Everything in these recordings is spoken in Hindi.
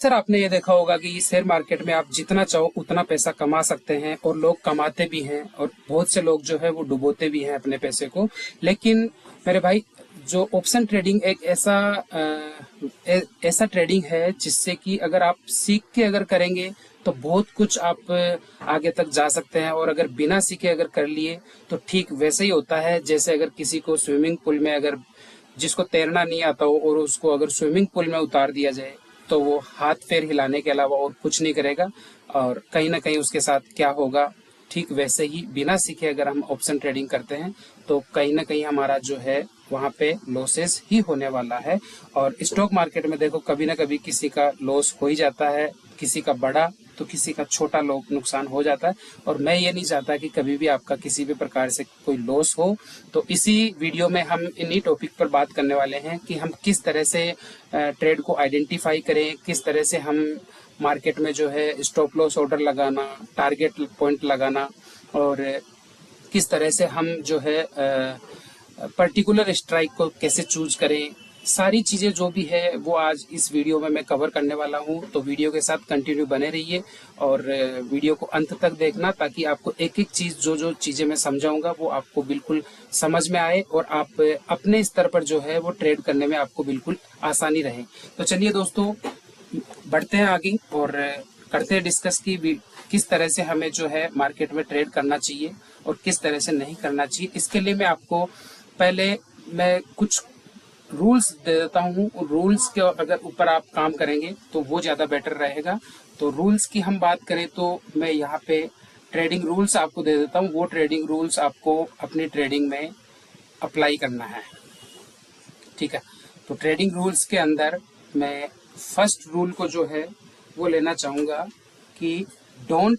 सर आपने ये देखा होगा कि शेयर मार्केट में आप जितना चाहो उतना पैसा कमा सकते हैं और लोग कमाते भी हैं और बहुत से लोग जो है वो डुबोते भी हैं अपने पैसे को। लेकिन मेरे भाई, जो ऑप्शन ट्रेडिंग एक ऐसा ट्रेडिंग है जिससे कि अगर आप सीख के अगर करेंगे तो बहुत कुछ आप आगे तक जा सकते हैं। और अगर बिना सीखे अगर कर लिए तो ठीक वैसे ही होता है जैसे अगर किसी को स्विमिंग पूल में अगर जिसको तैरना नहीं आता हो और उसको अगर स्विमिंग पूल में उतार दिया जाए तो वो हाथ पैर हिलाने के अलावा और कुछ नहीं करेगा। और कहीं ना कहीं उसके साथ क्या होगा, ठीक वैसे ही बिना सीखे अगर हम ऑप्शन ट्रेडिंग करते हैं तो कहीं ना कहीं हमारा जो है वहाँ पे लॉसेस ही होने वाला है। और स्टॉक मार्केट में देखो कभी ना कभी किसी का लॉस हो ही जाता है, किसी का बड़ा तो किसी का छोटा नुकसान हो जाता है। और मैं ये नहीं चाहता कि कभी भी आपका किसी भी प्रकार से कोई लॉस हो। तो इसी वीडियो में हम इन्हीं टॉपिक पर बात करने वाले हैं कि हम किस तरह से ट्रेड को आइडेंटिफाई करें, किस तरह से हम मार्केट में जो है स्टॉप लॉस ऑर्डर लगाना, टारगेट पॉइंट लगाना, और किस तरह से हम जो है पर्टिकुलर स्ट्राइक को कैसे चूज करें। सारी चीजें जो भी है वो आज इस वीडियो में मैं कवर करने वाला हूं। तो वीडियो के साथ कंटिन्यू बने रहिए और वीडियो को अंत तक देखना ताकि आपको एक एक चीज जो जो चीजें मैं समझाऊंगा वो आपको बिल्कुल समझ में आए और आप अपने स्तर पर जो है वो ट्रेड करने में आपको बिल्कुल आसानी रहे। तो चलिए दोस्तों, बढ़ते हैं आगे और करते हैं डिस्कस की किस तरह से हमें जो है मार्केट में ट्रेड करना चाहिए और किस तरह से नहीं करना चाहिए। इसके लिए मैं आपको पहले मैं कुछ रूल्स दे देता हूँ। रूल्स के अगर ऊपर आप काम करेंगे तो वो ज़्यादा बेटर रहेगा। तो रूल्स की हम बात करें तो मैं यहाँ पे ट्रेडिंग रूल्स आपको दे देता हूँ। वो ट्रेडिंग रूल्स आपको अपनी ट्रेडिंग में अप्लाई करना है, ठीक है। तो ट्रेडिंग रूल्स के अंदर मैं फर्स्ट रूल को जो है वो लेना चाहूँगा कि डोंट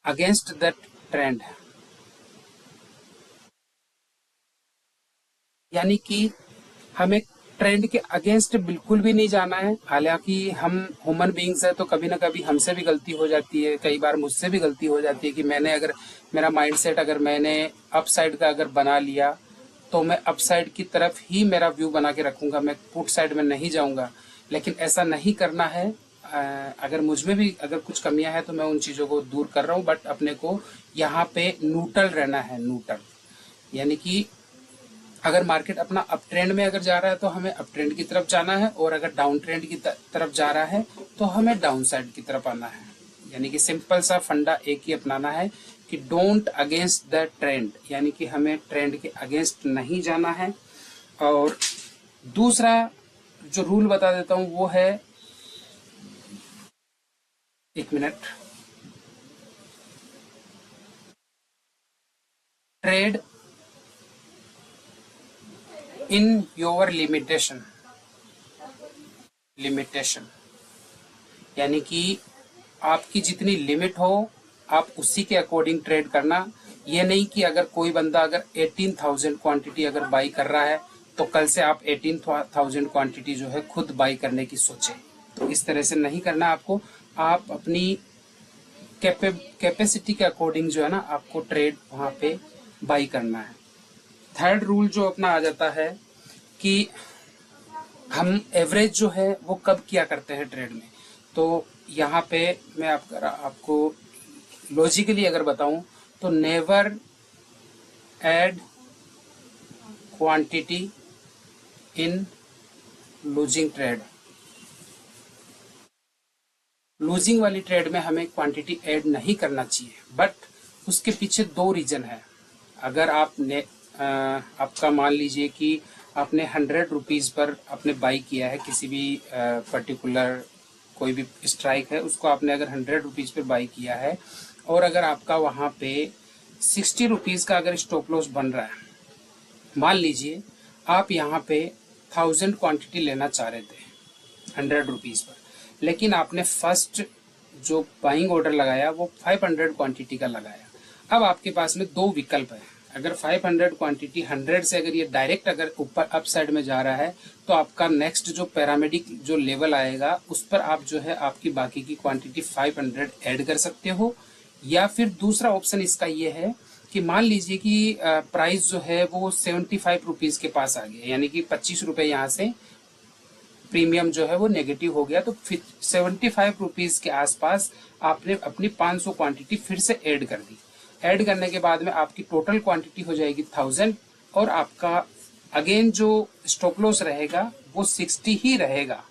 अगेंस्ट द ट्रेंड, यानी कि हमें ट्रेंड के अगेंस्ट बिल्कुल भी नहीं जाना है। हालांकि हम ह्यूमन बीइंग्स है तो कभी ना कभी हमसे भी गलती हो जाती है, कई बार मुझसे भी गलती हो जाती है कि मैंने अगर मेरा माइंडसेट अगर मैंने अप साइड का अगर बना लिया तो मैं अप साइड की तरफ ही मेरा व्यू बना के रखूंगा, मैं पुट साइड में नहीं जाऊंगा। लेकिन ऐसा नहीं करना है। अगर मुझ में भी अगर कुछ कमियां हैं तो मैं उन चीज़ों को दूर कर रहा हूँ, बट अपने को यहाँ पे न्यूट्रल रहना है। न्यूट्रल यानी कि अगर मार्केट अपना अप ट्रेंड में अगर जा रहा है तो हमें अप ट्रेंड की तरफ जाना है, और अगर डाउन ट्रेंड की तरफ जा रहा है तो हमें डाउन साइड की तरफ आना है। यानी कि सिंपल सा फंडा एक ही अपनाना है कि डोंट अगेंस्ट द ट्रेंड, यानी कि हमें ट्रेंड के अगेंस्ट नहीं जाना है। और दूसरा जो रूल बता देता हूं वो है, एक minute, trade in your limitation. Limitation यानी कि आपकी जितनी लिमिट हो आप उसी के अकॉर्डिंग ट्रेड करना। ये नहीं कि अगर कोई बंदा अगर 18,000 क्वांटिटी अगर बाई कर रहा है तो कल से आप 18,000 क्वांटिटी जो है खुद बाई करने की सोचें। तो इस तरह से नहीं करना आपको। आप अपनी कैपेसिटी के अकॉर्डिंग जो है ना आपको ट्रेड वहां पे बाई करना है। थर्ड रूल जो अपना आ जाता है कि हम एवरेज जो है वो कब किया करते हैं ट्रेड में। तो यहाँ पे मैं आपको लॉजिकली अगर बताऊं तो never add quantity in losing trade. Losing वाली ट्रेड में हमें क्वांटिटी ऐड नहीं करना चाहिए, बट उसके पीछे दो रीजन है। अगर आपने आपका मान लीजिए कि आपने 100 रुपीज़ पर आपने बाई किया है किसी भी पर्टिकुलर कोई भी स्ट्राइक है, उसको आपने अगर 100 रुपीज़ पर बाई किया है और अगर आपका वहाँ पे 60 रुपीज़ का अगर स्टॉप लॉस बन रहा है, मान लीजिए आप यहाँ पे 1000 क्वांटिटी लेना चाह रहे थे 100 रुपीज़ पर, लेकिन आपने फर्स्ट जो बाइंग ऑर्डर लगाया वो 500 क्वांटिटी का लगाया। अब आपके पास में दो विकल्प है। अगर 500 क्वांटिटी 100 से अगर ये डायरेक्ट अगर ऊपर अप साइड में जा रहा है तो आपका नेक्स्ट जो पैरामेडिक जो लेवल आएगा उस पर आप जो है आपकी बाकी की क्वांटिटी 500 ऐड कर सकते हो। या फिर दूसरा ऑप्शन इसका ये है कि मान लीजिए कि प्राइस जो है वो 75 रुपीज़ के पास आ गया, यानी कि 25 रुपये यहाँ से प्रीमियम जो है वो नेगेटिव हो गया, तो फिर 75 रुपीज़ के आसपास आपने अपनी 500 क्वांटिटी फिर से ऐड कर दी। ऐड करने के बाद में आपकी टोटल क्वांटिटी हो जाएगी 1000, और आपका अगेन जो स्टॉप लॉस रहेगा वो 60 ही रहेगा।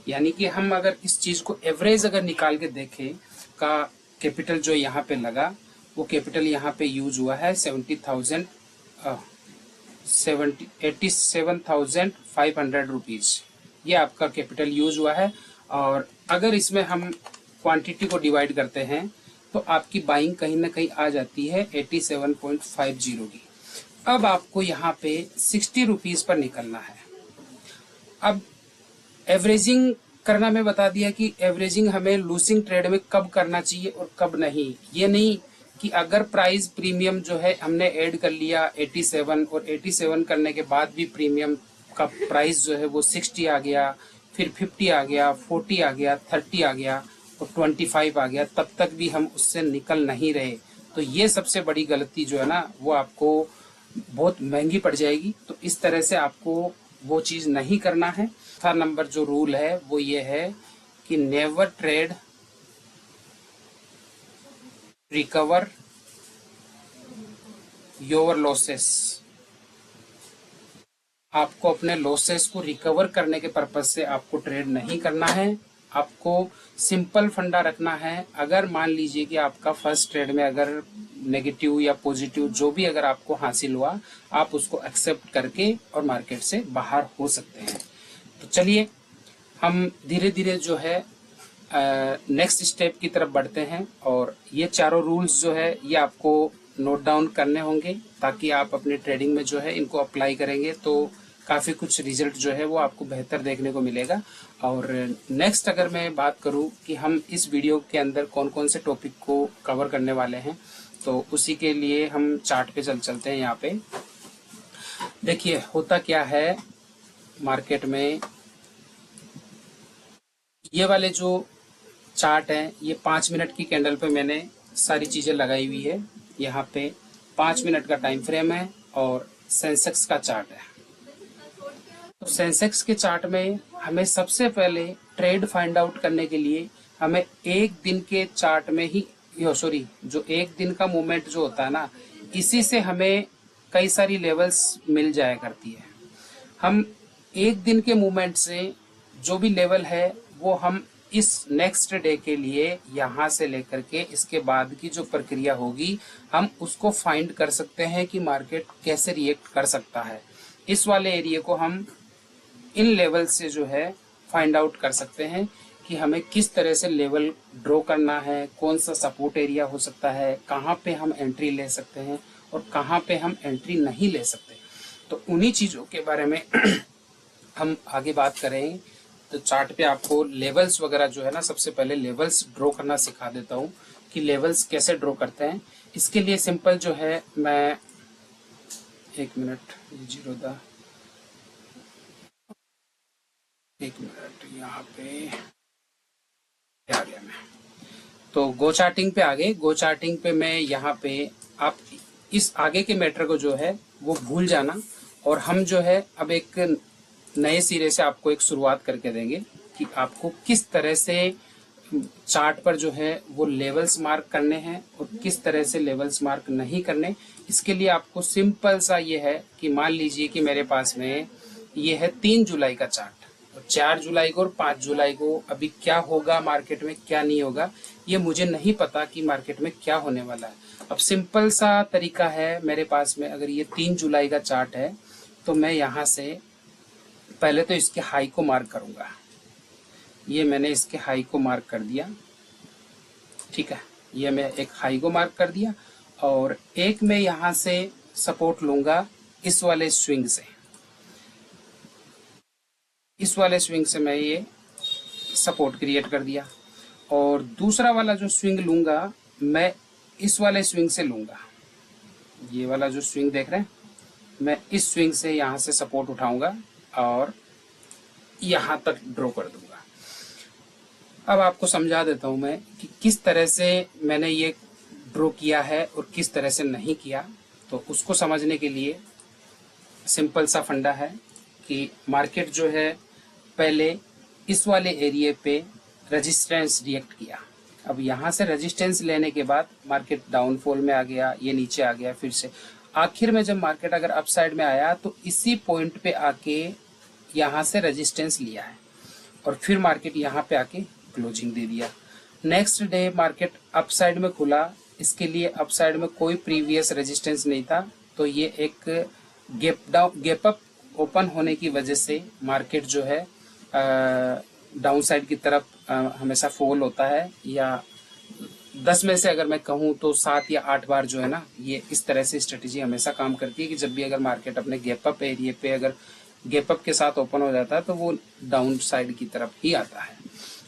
यानी कि हम अगर इस चीज़ को एवरेज अगर निकाल के देखें, का कैपिटल जो यहाँ पे लगा वो कैपिटल यहाँ पे यूज हुआ है 87,500 रुपीज़, ये आपका कैपिटल यूज हुआ है। और अगर इसमें हम क्वांटिटी को डिवाइड करते हैं तो आपकी बाइंग कहीं ना कहीं आ जाती है 87.50 की। अब आपको यहाँ पे 60 रुपीज़ पर निकलना है। अब एवरेजिंग करना मैं बता दिया कि एवरेजिंग हमें लूसिंग ट्रेड में कब करना चाहिए और कब नहीं। ये नहीं कि अगर प्राइस प्रीमियम जो है हमने ऐड कर लिया 87, और 87 करने के बाद भी प्रीमियम का प्राइस जो है वो 60 आ गया, फिर 50 आ गया, 40 आ गया, 30 आ गया और 25 आ गया, तब तक भी हम उससे निकल नहीं रहे, तो ये सबसे बड़ी गलती जो है ना वो आपको बहुत महंगी पड़ जाएगी। तो इस तरह से आपको वो चीज़ नहीं करना है। चौथा नंबर जो रूल है वो ये है कि never trade recover your losses. आपको अपने लॉसेस को रिकवर करने के पर्पज से आपको ट्रेड नहीं करना है। आपको सिंपल फंडा रखना है। अगर मान लीजिए कि आपका फर्स्ट ट्रेड में अगर नेगेटिव या पॉजिटिव जो भी अगर आपको हासिल हुआ, आप उसको एक्सेप्ट करके और मार्केट से बाहर हो सकते हैं। तो चलिए हम धीरे धीरे जो है नेक्स्ट स्टेप की तरफ बढ़ते हैं, और ये चारों रूल्स जो है ये आपको नोट डाउन करने होंगे, ताकि आप अपने ट्रेडिंग में जो है इनको अप्लाई करेंगे तो काफ़ी कुछ रिजल्ट जो है वो आपको बेहतर देखने को मिलेगा। और नेक्स्ट अगर मैं बात करूं कि हम इस वीडियो के अंदर कौन कौन से टॉपिक को कवर करने वाले हैं, तो उसी के लिए हम चार्ट पे चलते हैं। यहाँ पे देखिए होता क्या है मार्केट में, ये वाले जो चार्ट है ये 5 मिनट की कैंडल पे मैंने सारी चीज़ें लगाई हुई है। यहाँ पे 5 मिनट का टाइम फ्रेम है और सेंसेक्स का चार्ट है। तो सेंसेक्स के चार्ट में हमें सबसे पहले ट्रेड फाइंड आउट करने के लिए हमें एक दिन के चार्ट में ही जो एक दिन का मूवमेंट जो होता है ना, इसी से हमें कई सारी लेवल्स मिल जाया करती है। हम एक दिन के मूवमेंट से जो भी लेवल है वो हम इस नेक्स्ट डे के लिए यहाँ से लेकर के इसके बाद की जो प्रक्रिया होगी हम उसको फाइंड कर सकते हैं कि मार्केट कैसे रिएक्ट कर सकता है। इस वाले एरिया को हम इन लेवल से जो है फाइंड आउट कर सकते हैं कि हमें किस तरह से लेवल ड्रॉ करना है, कौन सा सपोर्ट एरिया हो सकता है, कहाँ पे हम एंट्री ले सकते हैं और कहाँ पे हम एंट्री नहीं ले सकते। तो उन्हीं चीज़ों के बारे में हम आगे बात करें। तो चार्ट पे आपको लेवल्स वगैरह जो है ना, सबसे पहले लेवल्स ड्रॉ करना सिखा देता हूँ कि लेवल्स कैसे ड्रॉ करते हैं। इसके लिए सिंपल जो है मैं 1 मिनट यहाँ पे आ गया मैं। तो गो चार्टिंग पे आ गए। गो चार्टिंग पे मैं यहाँ पे आप इस आगे के मैटर को जो है वो भूल जाना, और हम जो है अब एक नए सिरे से आपको एक शुरुआत करके देंगे कि आपको किस तरह से चार्ट पर जो है वो लेवल्स मार्क करने हैं और किस तरह से लेवल्स मार्क नहीं करने। इसके लिए आपको सिंपल सा ये है कि मान लीजिए कि मेरे पास में ये है 3 जुलाई का चार्ट, और 4 जुलाई को और 5 जुलाई को अभी क्या होगा मार्केट में क्या नहीं होगा ये मुझे नहीं पता कि मार्केट में क्या होने वाला है। अब सिंपल सा तरीका है मेरे पास में, अगर ये 3 जुलाई का चार्ट है तो मैं यहाँ से पहले तो इसके हाई को मार्क करूंगा। ये मैंने इसके हाई को मार्क कर दिया, ठीक है, ये मैं एक हाई को मार्क कर दिया, और एक मैं यहाँ से सपोर्ट लूंगा इस वाले स्विंग से। इस वाले स्विंग से मैं ये सपोर्ट क्रिएट कर दिया, और दूसरा वाला जो स्विंग लूंगा मैं इस वाले स्विंग से लूंगा। ये वाला जो स्विंग देख रहे हैं, मैं इस स्विंग से यहाँ से सपोर्ट उठाऊंगा और यहाँ तक ड्रॉ कर दूंगा। अब आपको समझा देता हूं मैं कि किस तरह से मैंने ये ड्रॉ किया है और किस तरह से नहीं किया, तो उसको समझने के लिए सिंपल सा फंडा है कि मार्केट जो है पहले इस वाले एरिया पे रेजिस्टेंस रिएक्ट किया। अब यहाँ से रेजिस्टेंस लेने के बाद मार्केट डाउनफॉल में आ गया, ये नीचे आ गया, फिर से आखिर में जब मार्केट अगर अप साइड में आया तो इसी पॉइंट पे आके यहाँ से रेजिस्टेंस लिया है और फिर मार्केट यहाँ पे आके क्लोजिंग दे दिया। Next day market up side में खुला, इसके लिए अप साइड में कोई प्रीवियस रेजिस्टेंस नहीं था, तो ये एक गैप अप ओपन होने की वजह से मार्केट जो है डाउन साइड की तरफ हमेशा फॉल होता है, या 10 में से अगर मैं कहूँ तो 7 या 8 बार जो है ना, ये इस तरह से स्ट्रेटेजी हमेशा काम करती है कि जब भी अगर मार्केट अपने गैप अप एरिया पे अगर गैप अप के साथ ओपन हो जाता है तो वो डाउन साइड की तरफ ही आता है।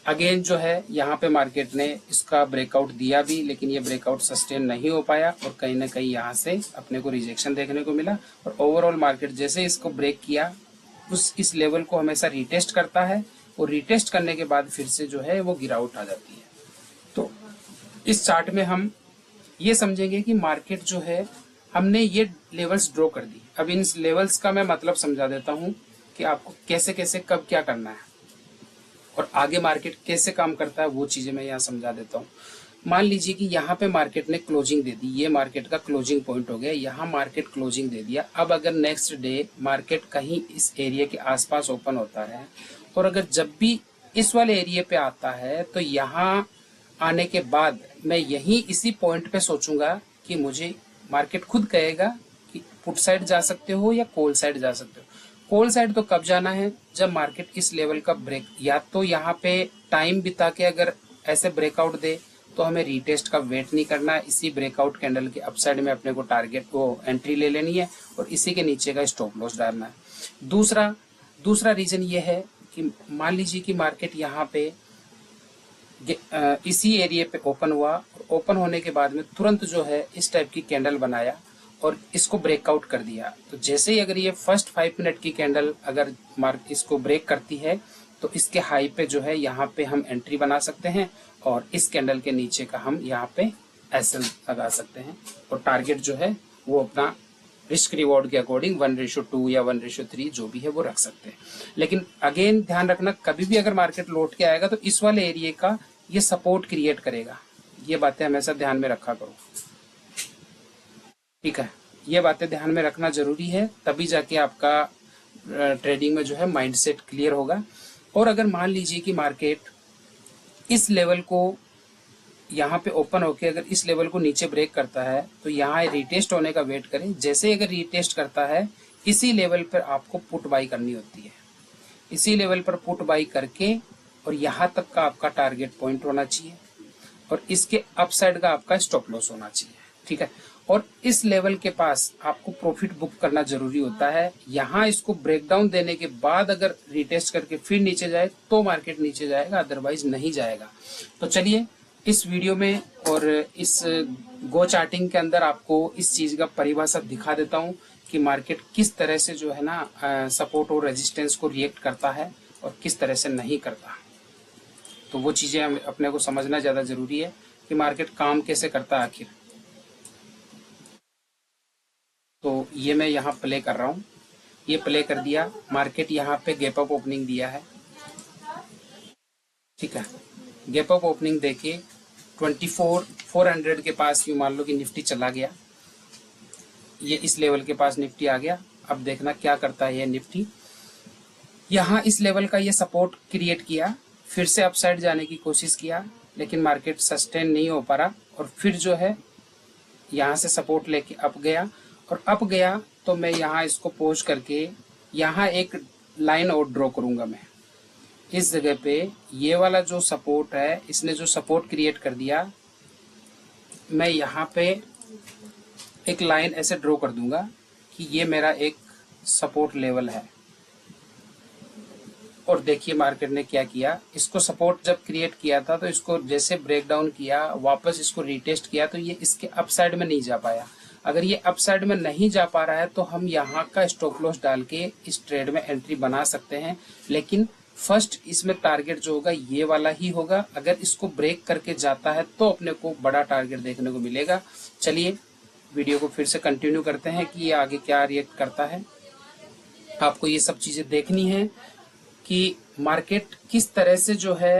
अगेन जो है यहाँ पे मार्केट ने इसका ब्रेकआउट दिया भी, लेकिन ये ब्रेकआउट सस्टेन नहीं हो पाया और कहीं ना कहीं यहाँ से अपने को रिजेक्शन देखने को मिला। और ओवरऑल मार्केट जैसे इसको ब्रेक किया इस लेवल को हमेशा रिटेस्ट करता है और रिटेस्ट करने के बाद फिर से जो है वो गिरावट आ जाती है। तो इस चार्ट में हम ये समझेंगे कि मार्केट जो है हमने ये लेवल्स ड्रॉ कर दी। अब इन लेवल्स का मैं मतलब समझा देता हूँ कि आपको कैसे कैसे कब क्या करना है और आगे मार्केट कैसे काम करता है, वो चीजें मैं यहाँ समझा देता हूँ। मान लीजिए कि यहाँ पे मार्केट ने क्लोजिंग दे दी, ये मार्केट का क्लोजिंग पॉइंट हो गया, यहाँ मार्केट क्लोजिंग दे दिया। अब अगर नेक्स्ट डे मार्केट कहीं इस एरिया के आसपास ओपन होता है और अगर जब भी इस वाले एरिया पे आता है तो यहाँ आने के बाद मैं यहीं इसी पॉइंट पे सोचूंगा कि मुझे मार्केट खुद कहेगा कि पुट साइड जा सकते हो या कॉल साइड जा सकते हो। कॉल साइड तो कब जाना है, जब मार्केट इस लेवल का ब्रेक, या तो यहाँ पे टाइम बिता के अगर ऐसे ब्रेकआउट दे तो हमें रीटेस्ट का वेट नहीं करना है, इसी ब्रेकआउट कैंडल के अपसाइड में अपने को टारगेट को एंट्री ले लेनी है और इसी के नीचे का स्टॉप लॉस डालना है। दूसरा रीजन ये है कि मान लीजिए कि मार्केट यहाँ पे इसी एरिया पे ओपन हुआ और ओपन होने के बाद में तुरंत जो है इस टाइप की कैंडल बनाया और इसको ब्रेकआउट कर दिया। तो जैसे ही अगर ये फर्स्ट 5 मिनट की कैंडल अगर इसको ब्रेक करती है तो इसके हाई पे जो है यहाँ पे हम एंट्री बना सकते हैं और इस कैंडल के नीचे का हम यहाँ पे एसएल लगा सकते हैं और टारगेट जो है वो अपना रिस्क रिवॉर्ड के अकॉर्डिंग 1:2 या 1:3 जो भी है वो रख सकते हैं। लेकिन अगेन ध्यान रखना, कभी भी अगर मार्केट लौट के आएगा तो इस वाले एरिया का ये सपोर्ट क्रिएट करेगा, ये बातें हमेशा ध्यान में रखा करो, ठीक है। ये बातें ध्यान में रखना जरूरी है, तभी जाके आपका ट्रेडिंग में जो है माइंडसेट क्लियर होगा। और अगर मान लीजिए कि मार्केट इस लेवल को यहाँ पे ओपन होके अगर इस लेवल को नीचे ब्रेक करता है तो यहाँ रिटेस्ट होने का वेट करें। जैसे अगर रिटेस्ट करता है इसी लेवल पर आपको पुट बाई करनी होती है, इसी लेवल पर पुट बाई करके और यहाँ तक का आपका टारगेट पॉइंट होना चाहिए और इसके अपसाइड का आपका स्टॉप लॉस होना चाहिए, ठीक है। और इस लेवल के पास आपको प्रॉफिट बुक करना जरूरी होता है। यहाँ इसको ब्रेकडाउन देने के बाद अगर रिटेस्ट करके फिर नीचे जाए तो मार्केट नीचे जाएगा, अदरवाइज नहीं जाएगा। तो चलिए इस वीडियो में और इस गो चार्टिंग के अंदर आपको इस चीज का परिभाषा दिखा देता हूँ कि मार्केट किस तरह से जो है ना सपोर्ट और रेजिस्टेंस को रिएक्ट करता है और किस तरह से नहीं करता। तो वो चीजें अपने को समझना ज्यादा जरूरी है कि मार्केट काम कैसे करता है आखिर। तो ये मैं यहाँ प्ले कर रहा हूँ, ये प्ले कर दिया। मार्केट यहाँ पे गैप अप ओपनिंग दिया है, ठीक है। गैप अप ओपनिंग देके 24,400 के पास यूँ मान लो कि निफ्टी चला गया, ये इस लेवल के पास निफ्टी आ गया। अब देखना क्या करता है ये निफ्टी, यहाँ इस लेवल का ये सपोर्ट क्रिएट किया, फिर से अपसाइड जाने की कोशिश किया लेकिन मार्केट सस्टेन नहीं हो पा रहा और फिर जो है यहाँ से सपोर्ट लेके अप गया और अप गया तो मैं यहाँ इसको पॉज करके यहाँ एक लाइन और ड्रॉ करूंगा। मैं इस जगह पे ये वाला जो सपोर्ट है, इसने जो सपोर्ट क्रिएट कर दिया, मैं यहाँ पे एक लाइन ऐसे ड्रॉ कर दूंगा कि ये मेरा एक सपोर्ट लेवल है। और देखिए मार्केट ने क्या किया, इसको सपोर्ट जब क्रिएट किया था तो इसको जैसे ब्रेक डाउन किया, वापस इसको रिटेस्ट किया तो ये इसके अपसाइड में नहीं जा पाया। अगर ये अपसाइड में नहीं जा पा रहा है तो हम यहाँ का स्टॉप लॉस डाल के इस ट्रेड में एंट्री बना सकते हैं, लेकिन फर्स्ट इसमें टारगेट जो होगा ये वाला ही होगा। अगर इसको ब्रेक करके जाता है तो अपने को बड़ा टारगेट देखने को मिलेगा। चलिए वीडियो को फिर से कंटिन्यू करते हैं कि ये आगे क्या रिएक्ट करता है। आपको ये सब चीजें देखनी है कि मार्केट किस तरह से जो है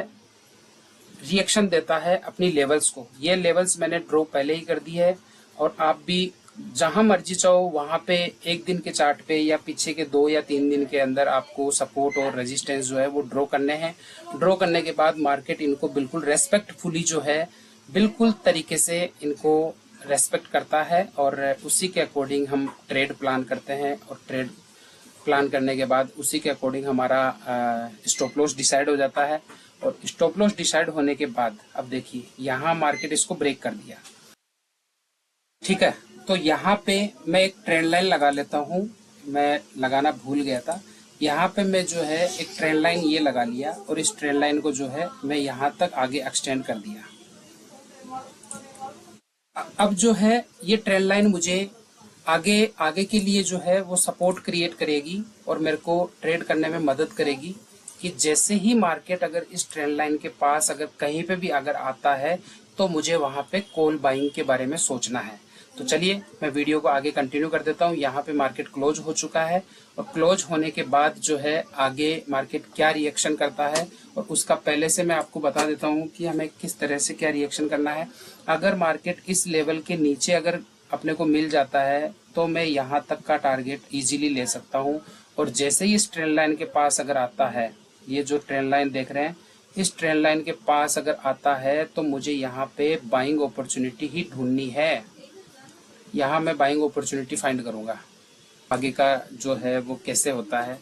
रिएक्शन देता है अपनी लेवल्स को। ये लेवल्स मैंने ड्रॉ पहले ही कर दी है और आप भी जहां मर्जी चाहो वहां पे एक दिन के चार्ट पे या पीछे के 2 या 3 दिन के अंदर आपको सपोर्ट और रेजिस्टेंस जो है वो ड्रॉ करने हैं। ड्रॉ करने के बाद मार्केट इनको बिल्कुल रेस्पेक्टफुली जो है बिल्कुल तरीके से इनको रेस्पेक्ट करता है और उसी के अकॉर्डिंग हम ट्रेड प्लान करते हैं और ट्रेड प्लान करने के बाद उसी के अकॉर्डिंग हमारा स्टॉप लॉस डिसाइड हो जाता है। और स्टॉप लॉस डिसाइड होने के बाद अब देखिए यहाँ मार्केट इसको ब्रेक कर दिया, ठीक है। तो यहाँ पे मैं एक ट्रेंड लाइन लगा लेता हूँ, मैं लगाना भूल गया था। यहाँ पे मैं जो है एक ट्रेंड लाइन ये लगा लिया और इस ट्रेंड लाइन को जो है मैं यहाँ तक आगे एक्सटेंड कर दिया। अब जो है ये ट्रेंड लाइन मुझे आगे के लिए जो है वो सपोर्ट क्रिएट करेगी और मेरे को ट्रेड करने में मदद करेगी कि जैसे ही मार्केट अगर इस ट्रेंड लाइन के पास अगर कहीं पे भी अगर आता है तो मुझे वहां पे कॉल बाइंग के बारे में सोचना है। तो चलिए मैं वीडियो को आगे कंटिन्यू कर देता हूँ। यहाँ पे मार्केट क्लोज हो चुका है और क्लोज होने के बाद जो है आगे मार्केट क्या रिएक्शन करता है और उसका पहले से मैं आपको बता देता हूँ कि हमें किस तरह से क्या रिएक्शन करना है। अगर मार्केट इस लेवल के नीचे अगर अपने को मिल जाता है तो मैं यहाँ तक का टारगेट इजीली ले सकता हूँ। और जैसे ही इस ट्रेंड लाइन के पास अगर आता है, ये जो ट्रेंड लाइन देख रहे हैं, इस ट्रेंड लाइन के पास अगर आता है तो मुझे यहाँ पे बाइंग अपॉर्चुनिटी ही ढूंढनी है। यहाँ मैं बाइंग अपॉर्चुनिटी फाइंड करूंगा। आगे का जो है वो कैसे होता है।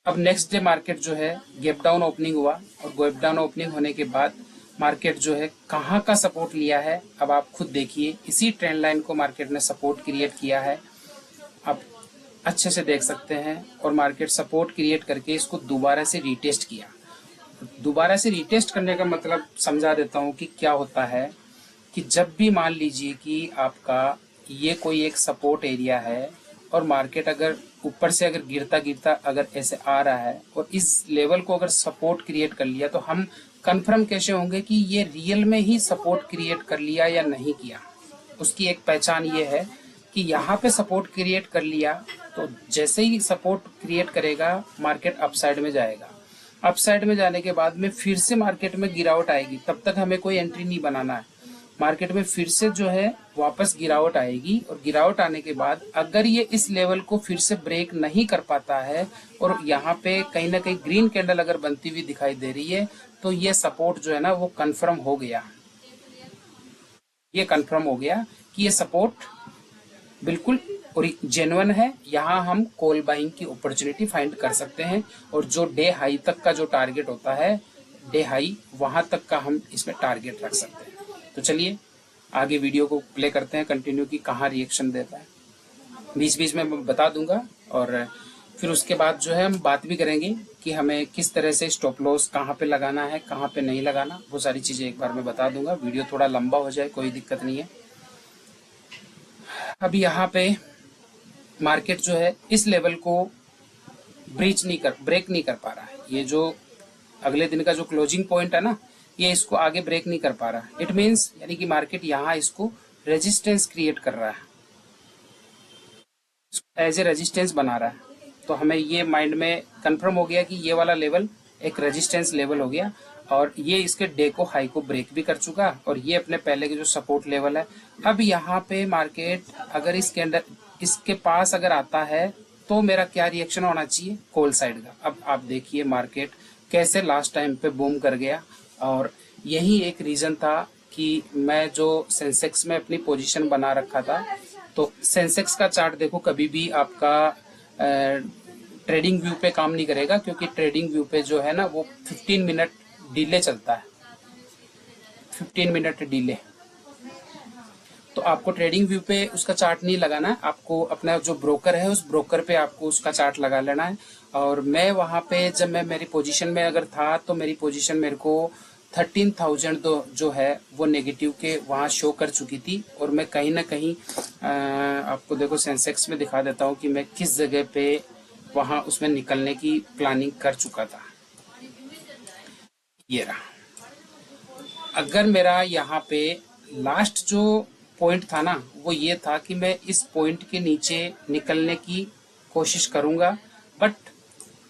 अब नेक्स्ट डे मार्केट जो है गैप डाउन ओपनिंग हुआ और गैप डाउन ओपनिंग होने के बाद मार्केट जो है कहाँ का सपोर्ट लिया है अब आप खुद देखिए। इसी ट्रेंड लाइन को मार्केट ने सपोर्ट क्रिएट किया है, आप अच्छे से देख सकते हैं। और मार्केट सपोर्ट क्रिएट करके इसको दोबारा से रीटेस्ट किया। दोबारा से रीटेस्ट करने का मतलब समझा देता हूँ कि क्या होता है कि जब भी मान लीजिए कि आपका ये कोई एक सपोर्ट एरिया है और मार्केट अगर ऊपर से अगर गिरता गिरता अगर ऐसे आ रहा है और इस लेवल को अगर सपोर्ट क्रिएट कर लिया तो हम कंफर्म कैसे होंगे कि ये रियल में ही सपोर्ट क्रिएट कर लिया या नहीं किया। उसकी एक पहचान ये है कि यहाँ पे सपोर्ट क्रिएट कर लिया तो जैसे ही सपोर्ट क्रिएट करेगा मार्केट अपसाइड में जाएगा। अपसाइड में जाने के बाद में फिर से मार्केट में गिरावट आएगी, तब तक हमें कोई एंट्री नहीं बनाना है। मार्केट में फिर से जो है वापस गिरावट आएगी और गिरावट आने के बाद अगर ये इस लेवल को फिर से ब्रेक नहीं कर पाता है और यहाँ पे कहीं ना कहीं ग्रीन कैंडल अगर बनती हुई दिखाई दे रही है तो ये सपोर्ट जो है ना वो कंफर्म हो गया। ये कंफर्म हो गया कि ये सपोर्ट बिल्कुल और जेन्युइन है। यहाँ हम कॉल बाइंग की अपॉर्चुनिटी फाइंड कर सकते हैं और जो डे हाई तक का जो टारगेट होता है, डे हाई वहां तक का हम इसमें टारगेट रख सकते हैं। तो चलिए आगे वीडियो को प्ले करते हैं कंटिन्यू की कहाँ रिएक्शन देता है। बीच बीच में मैं बता दूंगा और फिर उसके बाद जो है हम बात भी करेंगे कि हमें किस तरह से स्टॉप लॉस कहाँ पे लगाना है, कहाँ पे नहीं लगाना, वो सारी चीजें एक बार मैं बता दूंगा। वीडियो थोड़ा लंबा हो जाए कोई दिक्कत नहीं है। अब यहाँ पे मार्केट जो है इस लेवल को ब्रेक नहीं कर पा रहा है। ये जो अगले दिन का जो क्लोजिंग पॉइंट है ना, ये इसको आगे ब्रेक नहीं कर पा रहा है। इट मीन्स यानी कि मार्केट यहाँ इसको रेजिस्टेंस क्रिएट कर रहा है, एज ए रेजिस्टेंस बना रहा है। तो हमें ये माइंड में कंफर्म हो गया कि ये वाला लेवल एक रेजिस्टेंस लेवल हो गया और ये इसके डे को हाई को ब्रेक भी कर चुका और ये अपने पहले के जो सपोर्ट लेवल है। अब यहाँ पे मार्केट अगर इसके अंदर इसके पास अगर आता है तो मेरा क्या रिएक्शन होना चाहिए, कॉल साइड का। अब आप देखिए मार्केट कैसे लास्ट टाइम पे बूम कर गया और यही एक रीजन था कि मैं जो सेंसेक्स में अपनी पोजीशन बना रखा था। तो सेंसेक्स का चार्ट देखो कभी भी आपका ट्रेडिंग व्यू पे काम नहीं करेगा क्योंकि ट्रेडिंग व्यू पे जो है ना वो 15 मिनट डिले चलता है, 15 मिनट डिले। तो आपको ट्रेडिंग व्यू पे उसका चार्ट नहीं लगाना है, आपको अपना जो ब्रोकर है उस ब्रोकर पे आपको उसका चार्ट लगा लेना है। और मैं वहां पे जब मैं मेरी पोजीशन में अगर था तो मेरी पोजीशन मेरे को 13,000 जो है वो नेगेटिव के वहां शो कर चुकी थी और मैं कहीं ना कहीं आपको देखो सेंसेक्स में दिखा देता हूँ कि मैं किस जगह पे वहां उसमें निकलने की प्लानिंग कर चुका था। ये रहा। अगर मेरा यहाँ पे लास्ट जो पॉइंट था ना, वो ये था कि मैं इस पॉइंट के नीचे निकलने की कोशिश करूंगा, बट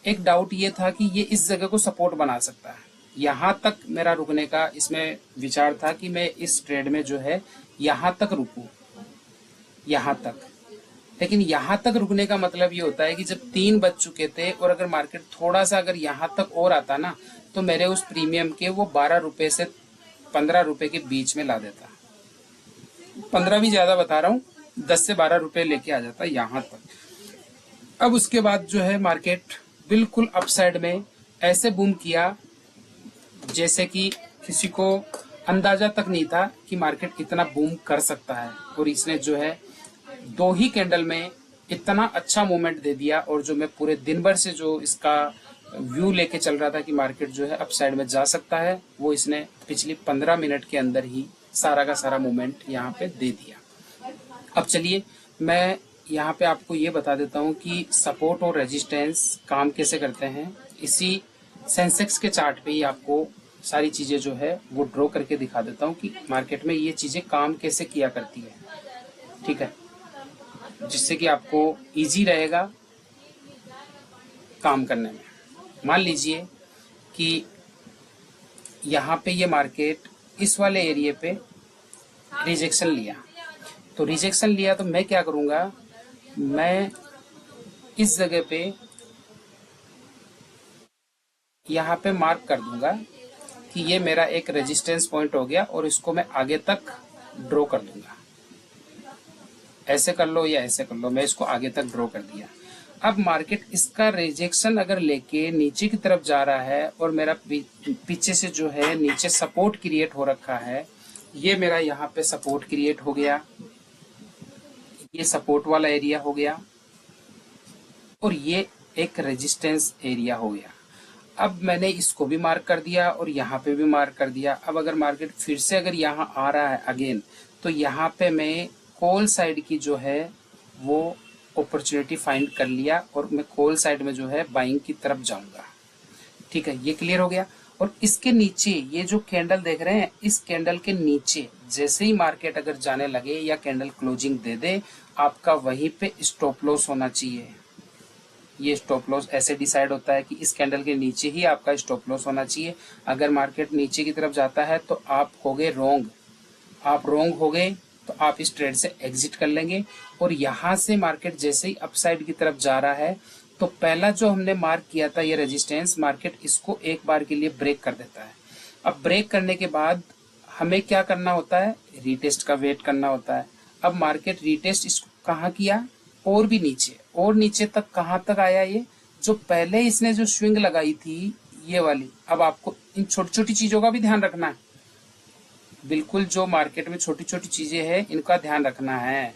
एक डाउट ये था कि ये इस जगह को सपोर्ट बना सकता है। यहाँ तक मेरा रुकने का इसमें विचार था कि मैं इस ट्रेड में जो है यहाँ तक रुकूं, यहाँ तक। लेकिन यहाँ तक रुकने का मतलब ये होता है कि जब 3 बज चुके थे और अगर मार्केट थोड़ा सा अगर यहाँ तक और आता ना, तो मेरे उस प्रीमियम के वो 12 रुपए से 15 रुपए के बीच में ला देता। 15 भी ज्यादा बता रहा हूँ, 10 से 12 रुपए लेके आ जाता यहाँ तक। अब उसके बाद जो है मार्केट बिल्कुल अपसाइड में ऐसे बूम किया जैसे कि किसी को अंदाजा तक नहीं था कि मार्केट इतना बूम कर सकता है। और इसने जो है 2 ही कैंडल में इतना अच्छा मूवमेंट दे दिया, और जो मैं पूरे दिन भर से जो इसका व्यू लेके चल रहा था कि मार्केट जो है अपसाइड में जा सकता है, वो इसने पिछली 15 मिनट के अंदर ही सारा का सारा मूवमेंट यहाँ पे दे दिया। अब चलिए मैं यहाँ पे आपको ये बता देता हूँ कि सपोर्ट और रेजिस्टेंस काम कैसे करते हैं। इसी सेंसेक्स के चार्ट पे ही आपको सारी चीजें जो है वो ड्रॉ करके दिखा देता हूँ कि मार्केट में ये चीजें काम कैसे किया करती है, ठीक है, जिससे कि आपको इजी रहेगा काम करने में। मान लीजिए कि यहाँ पे ये मार्केट इस वाले एरिया पे रिजेक्शन लिया, तो रिजेक्शन लिया तो मैं क्या करूँगा, मैं इस जगह पे यहाँ पे मार्क कर दूंगा कि ये मेरा एक रेजिस्टेंस पॉइंट हो गया, और इसको मैं आगे तक ड्रॉ कर दूंगा। ऐसे कर लो या ऐसे कर लो, मैं इसको आगे तक ड्रॉ कर दिया। अब मार्केट इसका रिजेक्शन अगर लेके नीचे की तरफ जा रहा है और मेरा पीछे से जो है नीचे सपोर्ट क्रिएट हो रखा है, ये मेरा यहाँ पे सपोर्ट क्रिएट हो गया, ये सपोर्ट वाला एरिया हो गया, और ये एक रेजिस्टेंस एरिया हो गया। अब मैंने इसको भी मार्क कर दिया और यहाँ पे भी मार्क कर दिया। अब अगर मार्केट फिर से अगर यहाँ आ रहा है अगेन, तो यहाँ पे मैं कॉल साइड की जो है वो अपॉर्चुनिटी फाइंड कर लिया, और मैं कॉल साइड में जो है बाइंग की तरफ जाऊंगा। ठीक है, ये क्लियर हो गया। और इसके नीचे ये जो कैंडल देख रहे हैं, इस कैंडल के नीचे जैसे ही मार्केट अगर जाने लगे या कैंडल क्लोजिंग दे दे, आपका वहीं पे स्टॉप लॉस होना चाहिए। ये स्टॉप लॉस ऐसे डिसाइड होता है कि इस कैंडल के नीचे ही आपका स्टॉप लॉस होना चाहिए। अगर मार्केट नीचे की तरफ जाता है तो आप हो गए रॉन्ग, आप रॉन्ग हो गए तो आप इस ट्रेड से एग्जिट कर लेंगे। और यहाँ से मार्केट जैसे ही अपसाइड की तरफ जा रहा है, तो पहला जो हमने मार्क किया था ये रेजिस्टेंस, मार्केट इसको एक बार के लिए ब्रेक कर देता है। अब ब्रेक करने के बाद हमें क्या करना होता है, रीटेस्ट का वेट करना होता है। अब मार्केट रीटेस्ट इसको कहाँ किया, और भी नीचे, और नीचे तक कहाँ तक आया, ये जो पहले इसने जो स्विंग लगाई थी ये वाली। अब आपको इन छोटी छोटी चीजों का भी ध्यान रखना है, बिल्कुल जो मार्केट में छोटी छोटी चीजें हैं इनका ध्यान रखना है।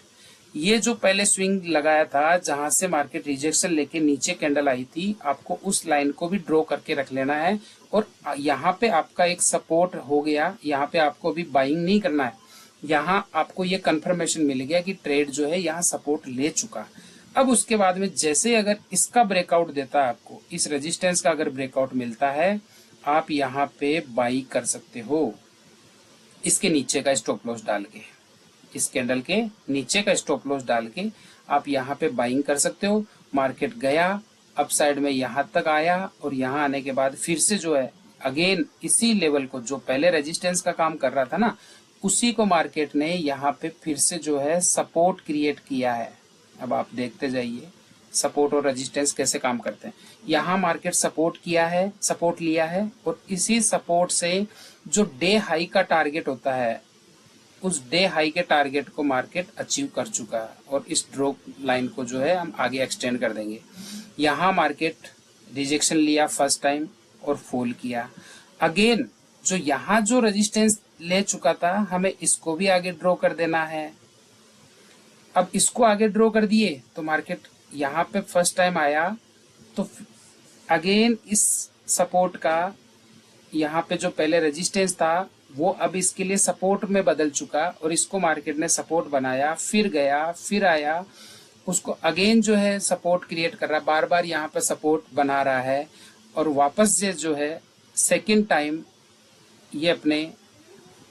ये जो पहले स्विंग लगाया था जहां से मार्केट रिजेक्शन लेके नीचे कैंडल आई थी, आपको उस लाइन को भी ड्रॉ करके रख लेना है। और यहाँ पे आपका एक सपोर्ट हो गया, यहाँ पे आपको अभी बाइंग नहीं करना है, यहाँ आपको ये कंफर्मेशन मिल गया कि ट्रेड जो है यहाँ सपोर्ट ले चुका। अब उसके बाद में जैसे अगर इसका ब्रेकआउट देता है, आपको इस रेजिस्टेंस का अगर ब्रेकआउट मिलता है, आप यहाँ पे बाई कर सकते हो इसके नीचे का स्टॉप लॉस डाल के, इस कैंडल के नीचे का स्टॉप लॉस डाल के आप यहाँ पे बाइंग कर सकते हो। मार्केट गया अपसाइड में यहाँ तक आया, और यहाँ आने के बाद फिर से जो है अगेन इसी लेवल को जो पहले रेजिस्टेंस का काम कर रहा था ना, उसी को मार्केट ने यहाँ पे फिर से जो है सपोर्ट क्रिएट किया है। अब आप देखते जाइए सपोर्ट और रेजिस्टेंस कैसे काम करते हैं। यहाँ मार्केट सपोर्ट किया है, सपोर्ट लिया है, और इसी सपोर्ट से जो डे हाई का टारगेट होता है, उस डे हाई के टारगेट को मार्केट अचीव कर चुका है, और इस ड्रॉप लाइन को जो है हम आगे एक्सटेंड कर देंगे। यहाँ मार्केट रिजेक्शन लिया फर्स्ट टाइम और फॉल किया। अगेन जो यहाँ जो रेजिस्टेंस ले चुका था, हमें इसको भी आगे ड्रॉ कर देना है। अब इसको आगे ड्रॉ कर दिए तो मार्केट यहाँ पे फर्स्ट टाइम आया, तो अगेन इस सपोर्ट का यहाँ पे जो पहले रेजिस्टेंस था वो अब इसके लिए सपोर्ट में बदल चुका, और इसको मार्केट ने सपोर्ट बनाया, फिर गया, फिर आया, उसको अगेन जो है सपोर्ट क्रिएट कर रहा है, बार बार यहाँ पे सपोर्ट बना रहा है और वापस से जो है सेकेंड टाइम ये अपने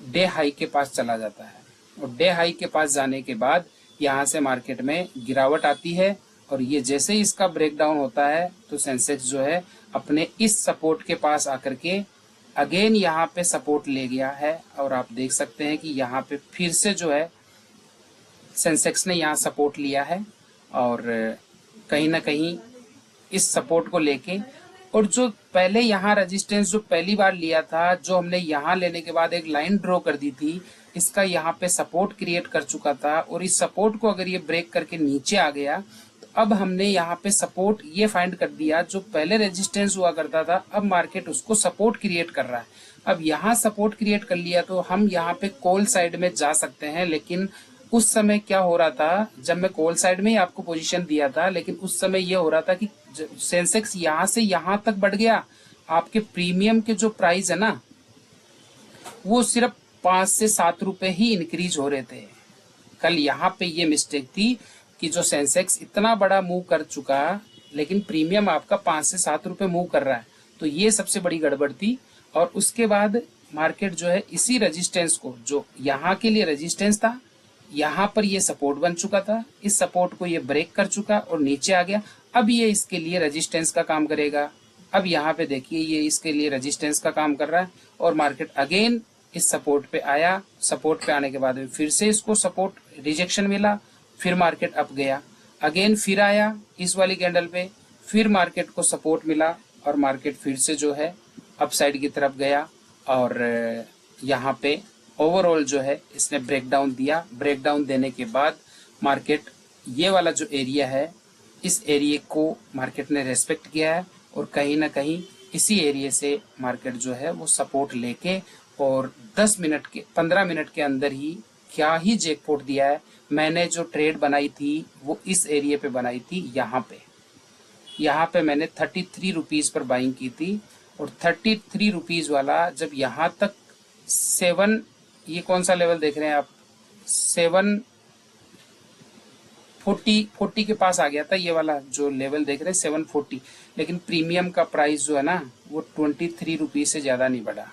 डे हाई के पास चला जाता है और डे हाई के पास जाने के बाद यहाँ से मार्केट में गिरावट आती है और ये जैसे ही इसका ब्रेकडाउन होता है तो सेंसेक्स जो है अपने इस सपोर्ट के पास आकर के अगेन यहाँ पे सपोर्ट ले गया है और आप देख सकते हैं कि यहाँ पे फिर से जो है सेंसेक्स ने यहाँ सपोर्ट लिया है और कहीं ना कहीं इस सपोर्ट को लेके और जो पहले यहाँ रेजिस्टेंस जो पहली बार लिया था, जो हमने यहाँ लेने के बाद एक लाइन ड्रॉ कर दी थी, इसका यहाँ पे सपोर्ट क्रिएट कर चुका था और इस सपोर्ट को अगर ये ब्रेक करके नीचे आ गया तो अब हमने यहाँ पे सपोर्ट ये फाइंड कर दिया, जो पहले रेजिस्टेंस हुआ करता था अब मार्केट उसको सपोर्ट क्रिएट कर रहा है। अब यहाँ सपोर्ट क्रिएट कर लिया तो हम यहाँ पे कॉल साइड में जा सकते हैं, लेकिन उस समय क्या हो रहा था, जब मैं कॉल साइड में ही आपको पोजीशन दिया था, लेकिन उस समय ये हो रहा था कि सेंसेक्स यहाँ से यहाँ तक बढ़ गया, आपके प्रीमियम के जो प्राइस है ना वो सिर्फ 5 से 7 रुपए ही इंक्रीज हो रहे थे। कल यहाँ पे ये मिस्टेक थी कि जो सेंसेक्स इतना बड़ा मूव कर चुका लेकिन प्रीमियम आपका 5 से 7 रुपए मूव कर रहा है, तो ये सबसे बड़ी गड़बड़ थी। और उसके बाद मार्केट जो है इसी रेजिस्टेंस को, जो यहाँ के लिए रेजिस्टेंस था, यहाँ पर ये सपोर्ट बन चुका था, इस सपोर्ट को ये ब्रेक कर चुका और नीचे आ गया। अब ये इसके लिए रेजिस्टेंस का काम करेगा। अब यहाँ पे देखिए ये इसके लिए रेजिस्टेंस का काम कर रहा है और मार्केट अगेन इस सपोर्ट पे आया। सपोर्ट पे आने के बाद फिर से इसको सपोर्ट रिजेक्शन मिला, फिर मार्केट अप गया, अगेन फिर आया इस वाली कैंडल पे, फिर मार्केट को सपोर्ट मिला और मार्केट फिर से जो है अप साइड की तरफ गया और यहाँ पे ओवरऑल जो है इसने ब्रेकडाउन दिया। ब्रेकडाउन देने के बाद मार्केट ये वाला जो एरिया है, इस एरिया को मार्केट ने रेस्पेक्ट किया है और कहीं ना कहीं इसी एरिया से मार्केट जो है वो सपोर्ट लेके और 15 मिनट के अंदर ही क्या ही जैकपॉट दिया है। मैंने जो ट्रेड बनाई थी वो इस एरिया पे बनाई थी, यहाँ पे मैंने 33 रुपीज पर बाइंग की थी और 33 रुपीज वाला जब यहाँ तक 7, ये कौन सा लेवल देख रहे हैं आप, 740 के पास आ गया था। ये वाला जो लेवल देख रहे हैं 740, लेकिन प्रीमियम का प्राइस जो है ना वो 23 रुपीज से ज्यादा नहीं बढ़ा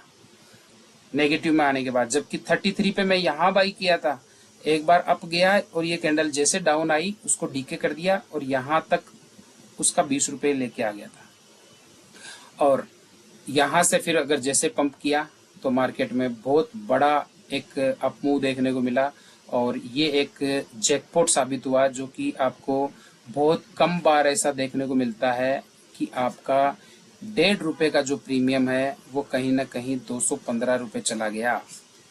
नेगेटिव में आने के बाद, जबकि 33 पे मैं यहाँ बाई किया था। एक बार अप गया और ये कैंडल जैसे डाउन आई उसको डीके कर दिया और यहाँ तक उसका 20 रुपये लेके आ गया था और यहाँ से फिर अगर जैसे पंप किया तो मार्केट में बहुत बड़ा एक अप मूव देखने को मिला और ये एक जैकपॉट साबित हुआ, जो कि आपको बहुत कम बार ऐसा देखने को मिलता है कि आपका 1.5 रुपये का जो प्रीमियम है वो कहीं ना कहीं 215 रुपये चला गया।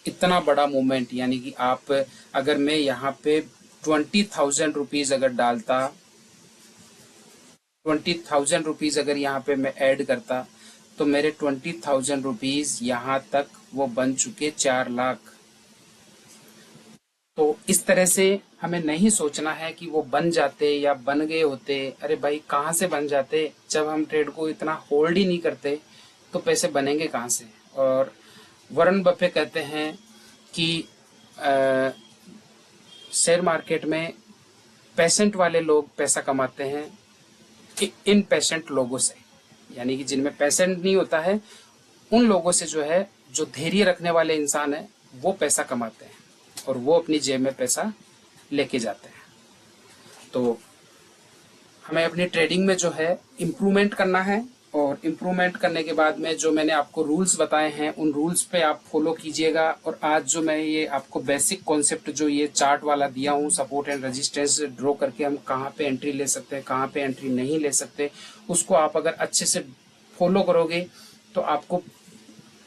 इतना बड़ा मूवमेंट, यानी कि आप अगर मैं यहाँ पे 20,000 रुपीज अगर डालता, 20,000 रुपीज अगर यहाँ पे मैं ऐड करता तो मेरे 20,000 रुपीज यहाँ तक वो बन चुके 4 लाख। तो इस तरह से हमें नहीं सोचना है कि वो बन जाते या बन गए होते। अरे भाई कहाँ से बन जाते, जब हम ट्रेड को इतना होल्ड ही नहीं करते तो पैसे बनेंगे कहाँ से। और वॉरेन बफे कहते हैं कि शेयर मार्केट में पेशेंट वाले लोग पैसा कमाते हैं इन पेशेंट लोगों से, यानी कि जिनमें पेशेंट नहीं होता है उन लोगों से जो है, जो धैर्य रखने वाले इंसान है वो पैसा कमाते हैं और वो अपनी जेब में पैसा लेके जाते हैं। तो हमें अपनी ट्रेडिंग में जो है इम्प्रूवमेंट करना है और इम्प्रूवमेंट करने के बाद में जो मैंने आपको रूल्स बताए हैं उन रूल्स पे आप फॉलो कीजिएगा। और आज जो मैं ये आपको बेसिक कॉन्सेप्ट जो ये चार्ट वाला दिया हूँ, सपोर्ट एंड रेजिस्टेंस ड्रॉ करके हम कहाँ पे एंट्री ले सकते हैं, कहाँ पे एंट्री नहीं ले सकते, उसको आप अगर अच्छे से फॉलो करोगे तो आपको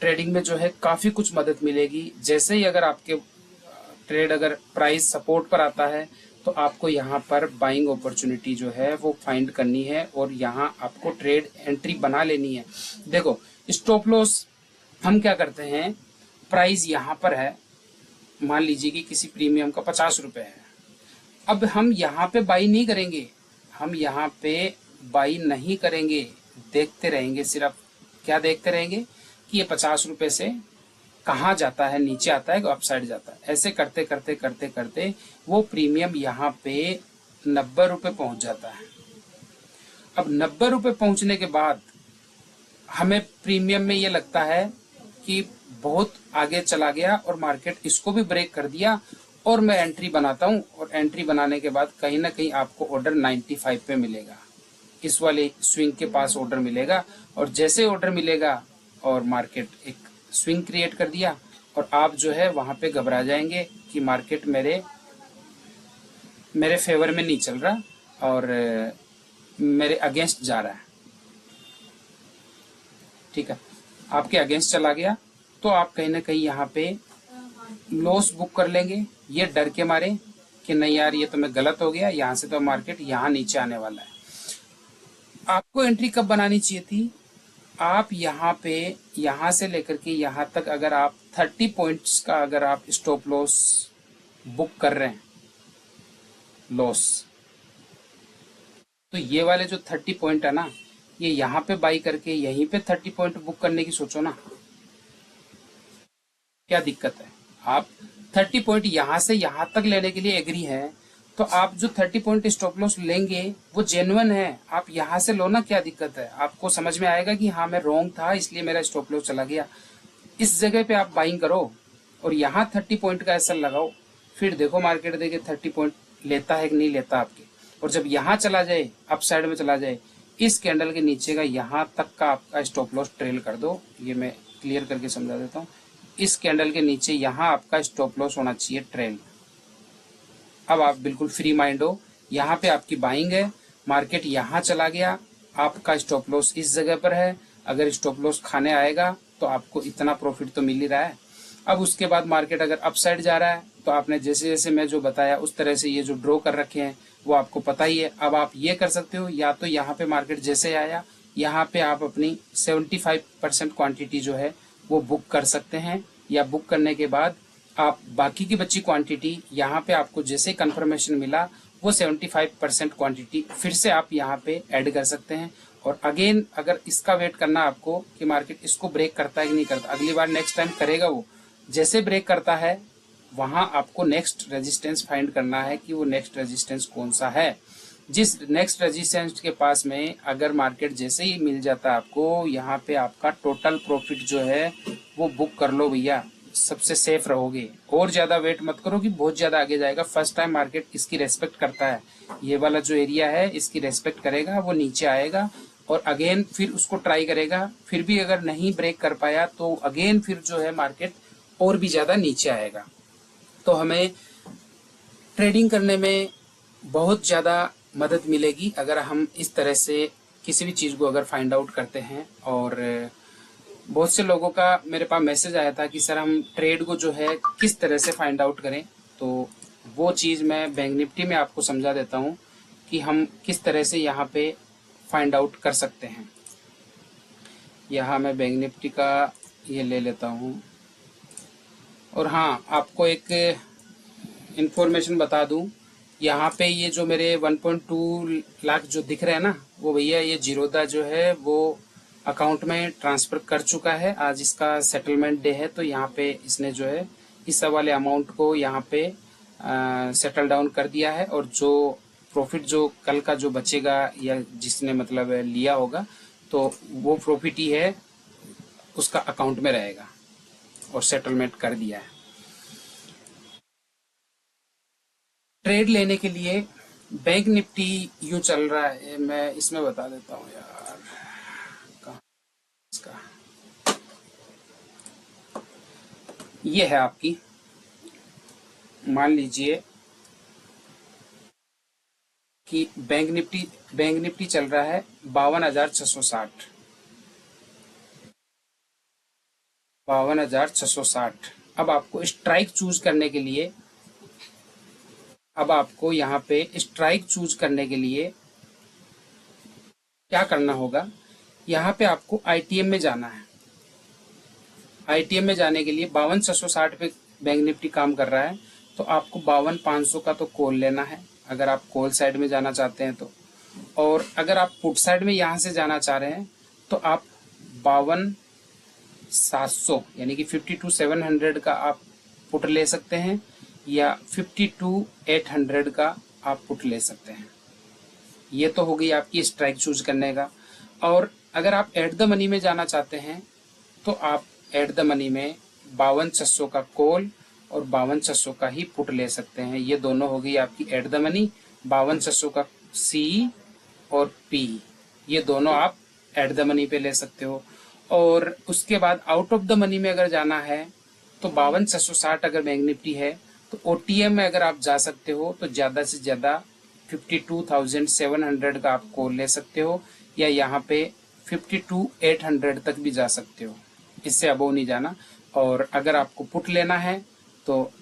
ट्रेडिंग में जो है काफ़ी कुछ मदद मिलेगी। जैसे ही अगर आपके ट्रेड अगर प्राइस सपोर्ट पर आता है तो आपको यहाँ पर बाइंग अपॉर्चुनिटी जो है वो फाइंड करनी है और यहाँ आपको ट्रेड एंट्री बना लेनी है। देखो स्टॉप लॉस हम क्या करते हैं, प्राइस यहाँ पर है, मान लीजिए कि किसी प्रीमियम का 50 रुपये है, अब हम यहाँ पे बाई नहीं करेंगे, हम यहाँ पे बाई नहीं करेंगे, देखते रहेंगे। सिर्फ क्या देखते रहेंगे कि ये 50 रुपये से कहाँ जाता है, नीचे आता है, अपसाइड जाता है। ऐसे करते करते करते करते वो प्रीमियम यहाँ पे 90 रुपये पहुंच जाता है। अब 90 रुपये पहुंचने के बाद हमें प्रीमियम में ये लगता है कि बहुत आगे चला गया और मार्केट इसको भी ब्रेक कर दिया, और मैं एंट्री बनाता हूं, और एंट्री बनाने के बाद कहीं ना कहीं आपको ऑर्डर 95 पे मिलेगा, इस वाले स्विंग के पास ऑर्डर मिलेगा। और जैसे ऑर्डर मिलेगा और मार्केट एक स्विंग क्रिएट कर दिया, और आप जो है वहां पे घबरा जाएंगे कि मार्केट मेरे फेवर में नहीं चल रहा और मेरे अगेंस्ट जा रहा है। ठीक है, आपके अगेंस्ट चला गया तो आप कहीं ना कहीं यहाँ पे लॉस बुक कर लेंगे, ये डर के मारे कि नहीं यार ये तो मैं गलत हो गया, यहाँ से तो मार्केट यहाँ नीचे आने वाला है। आपको एंट्री कब बनानी चाहिए थी? आप यहाँ पे, यहाँ से लेकर के यहाँ तक अगर आप 30 पॉइंट्स का अगर आप स्टॉप लॉस बुक कर रहे हैं, लॉस, तो ये वाले जो 30 पॉइंट है ना, ये यहाँ पे बाई करके यहीं पे 30 पॉइंट बुक करने की सोचो ना, क्या दिक्कत है? आप 30 पॉइंट यहाँ से यहाँ तक लेने के लिए एग्री है, तो आप जो 30 पॉइंट स्टॉप लॉस लेंगे वो जेन्युइन है, आप यहाँ से लो ना, क्या दिक्कत है? आपको समझ में आएगा कि हाँ मैं रॉन्ग था इसलिए मेरा स्टॉप लॉस चला गया। इस जगह पे आप बाइंग करो और यहाँ 30 पॉइंट का ऐसा लगाओ, फिर देखो मार्केट देखे 30 पॉइंट लेता है कि नहीं लेता आपके। और जब यहाँ चला जाए, अप साइड में चला जाए, इस कैंडल के नीचे का यहाँ तक का आपका स्टॉप लॉस ट्रेल कर दो। ये मैं क्लियर करके समझा देता हूँ। इस कैंडल के नीचे यहाँ आपका स्टॉप लॉस होना चाहिए ट्रेल। अब आप बिल्कुल फ्री माइंड हो, यहाँ पे आपकी बाइंग है, मार्केट यहाँ चला गया, आपका स्टॉप लॉस इस जगह पर है, अगर स्टॉप लॉस खाने आएगा तो आपको इतना प्रॉफिट तो मिल ही रहा है। अब उसके बाद मार्केट अगर अपसाइड जा रहा है तो आपने जैसे जैसे मैं जो बताया उस तरह से ये जो ड्रॉ कर रखे हैं वो आपको पता ही है। अब आप ये कर सकते हो, या तो यहाँ पे मार्केट जैसे आया यहाँ पे आप अपनी 75% क्वांटिटी जो है वो बुक कर सकते हैं, या बुक करने के बाद आप बाकी की बची क्वांटिटी यहाँ पे आपको जैसे कंफर्मेशन मिला वो 75% क्वांटिटी फिर से आप यहाँ पे ऐड कर सकते हैं। और अगेन अगर इसका वेट करना आपको कि मार्केट इसको ब्रेक करता है कि नहीं करता, अगली बार नेक्स्ट टाइम करेगा वो, जैसे ब्रेक करता है वहां आपको नेक्स्ट रेजिस्टेंस फाइंड करना है कि वो नेक्स्ट रेजिस्टेंस कौन सा है। जिस नेक्स्ट रेजिस्टेंस के पास में अगर मार्केट जैसे ही मिल जाता है आपको, यहाँ पे आपका टोटल प्रॉफिट जो है वो बुक कर लो भैया, सबसे सेफ रहोगे। और ज्यादा वेट मत करो कि बहुत ज्यादा आगे जाएगा। फर्स्ट टाइम मार्केट इसकी रेस्पेक्ट करता है, ये वाला जो एरिया है इसकी रेस्पेक्ट करेगा, वो नीचे आएगा और अगेन फिर उसको ट्राई करेगा, फिर भी अगर नहीं ब्रेक कर पाया तो अगेन फिर जो है मार्केट और भी ज्यादा नीचे आएगा। तो हमें ट्रेडिंग करने में बहुत ज़्यादा मदद मिलेगी अगर हम इस तरह से किसी भी चीज़ को अगर फाइंड आउट करते हैं। और बहुत से लोगों का मेरे पास मैसेज आया था कि सर हम ट्रेड को जो है किस तरह से फाइंड आउट करें, तो वो चीज़ मैं बैंक निफ्टी में आपको समझा देता हूँ कि हम किस तरह से यहाँ पे फाइंड आउट कर सकते हैं। यहाँ मैं बैंक निफ्टी का ये ले लेता हूँ। और हाँ, आपको एक इन्फॉर्मेशन बता दूं, यहाँ पे ये जो मेरे 1.2 लाख जो दिख रहे हैं ना, वो भैया ये जीरोदा जो है वो अकाउंट में ट्रांसफर कर चुका है। आज इसका सेटलमेंट डे है, तो यहाँ पे इसने जो है इस वाले अमाउंट को यहाँ पे सेटल डाउन कर दिया है। और जो प्रॉफिट जो कल का जो बचेगा या जिसने मतलब लिया होगा, तो वो प्रॉफिट ही है उसका अकाउंट में रहेगा और सेटलमेंट कर दिया है। ट्रेड लेने के लिए बैंक निफ्टी यूं चल रहा है, मैं इसमें बता देता हूँ यार, कहाँ इसका ये है आपकी, मान लीजिए कि बैंक निफ्टी चल रहा है 52,660 52,660। अब आपको स्ट्राइक चूज करने के लिए, अब आपको यहाँ पे स्ट्राइक चूज करने के लिए क्या करना होगा, यहाँ पे आपको आईटीएम में जाना है। आईटीएम में जाने के लिए 52,660 पे बैंक निफ्टी काम कर रहा है, तो आपको 52,500 का तो कॉल लेना है अगर आप कॉल साइड में जाना चाहते हैं तो। और अगर आप पुट साइड में यहाँ से जाना चाह रहे हैं तो आप 52,700 यानी कि 52,700 का आप पुट ले सकते हैं, या 52,800 का आप पुट ले सकते हैं। ये तो हो गई आपकी स्ट्राइक चूज करने का। और अगर आप एट द मनी में जाना चाहते हैं तो आप एट द मनी में 52,600 का कॉल और 52,600 का ही पुट ले सकते हैं। ये दोनों हो गई आपकी एट द मनी। 52,600 का सी और पी, ये दोनों आप एट द मनी पे ले सकते हो। और उसके बाद आउट ऑफ द मनी में अगर जाना है तो 52,660 अगर बैंक निफ्टी है तो ओटीएम में अगर आप जा सकते हो तो ज़्यादा से ज़्यादा 52,700 का आप कॉल ले सकते हो, या यहाँ पे 52,800 तक भी जा सकते हो, इससे अबव नहीं जाना। और अगर आपको पुट लेना है तो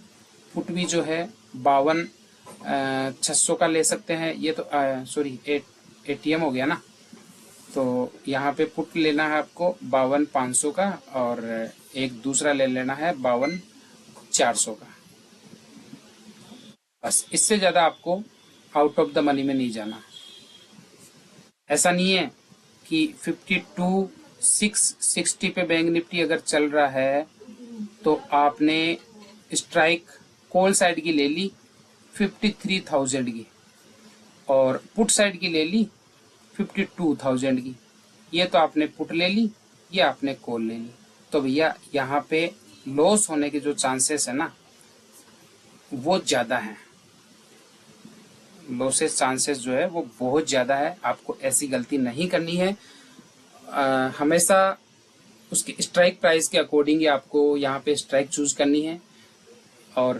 पुट भी जो है 52,600 का ले सकते हैं। ये तो सॉरी एटीएम हो गया ना, तो यहाँ पे पुट लेना है आपको 52,500 का और एक दूसरा ले लेना है 52,400 का। बस इससे ज़्यादा आपको आउट ऑफ द मनी में नहीं जाना। ऐसा नहीं है कि 52,660 पे बैंक निफ्टी अगर चल रहा है तो आपने स्ट्राइक कॉल साइड की ले ली 53,000 की और पुट साइड की ले ली 52,000 की। ये तो आपने पुट ले ली, ये आपने कॉल ले ली, तो भैया यहाँ पे लॉस होने के जो चांसेस है ना वो ज़्यादा हैं। लॉसेस चांसेस जो है वो बहुत ज़्यादा है। आपको ऐसी गलती नहीं करनी है। हमेशा उसकी स्ट्राइक प्राइस के अकॉर्डिंग ही आपको यहाँ पे स्ट्राइक चूज करनी है। और